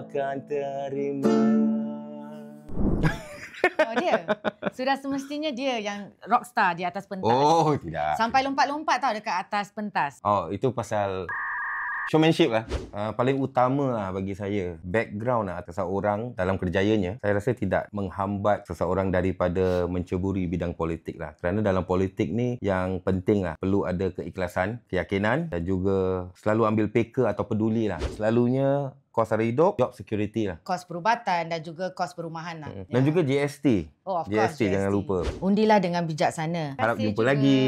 akan terima. Oh, dia. Sudah semestinya dia yang rockstar di atas pentas. Oh, tidak. Sampai lompat-lompat tau dekat atas pentas. Oh, itu pasal showmanship lah. Paling utama lah bagi saya. Background lah seseorang dalam kerjayanya, saya rasa tidak menghambat seseorang daripada menceburi bidang politik lah. Kerana dalam politik ni yang penting lah, perlu ada keikhlasan, keyakinan dan juga selalu ambil peka atau peduli lah. Selalunya kos sara hidup, job security lah. Kos perubatan dan juga kos perumahan lah. Dan juga GST. Oh, of GST course, jangan lupa. Undilah dengan bijaksana. Harap Terima kasih jumpa juga. lagi.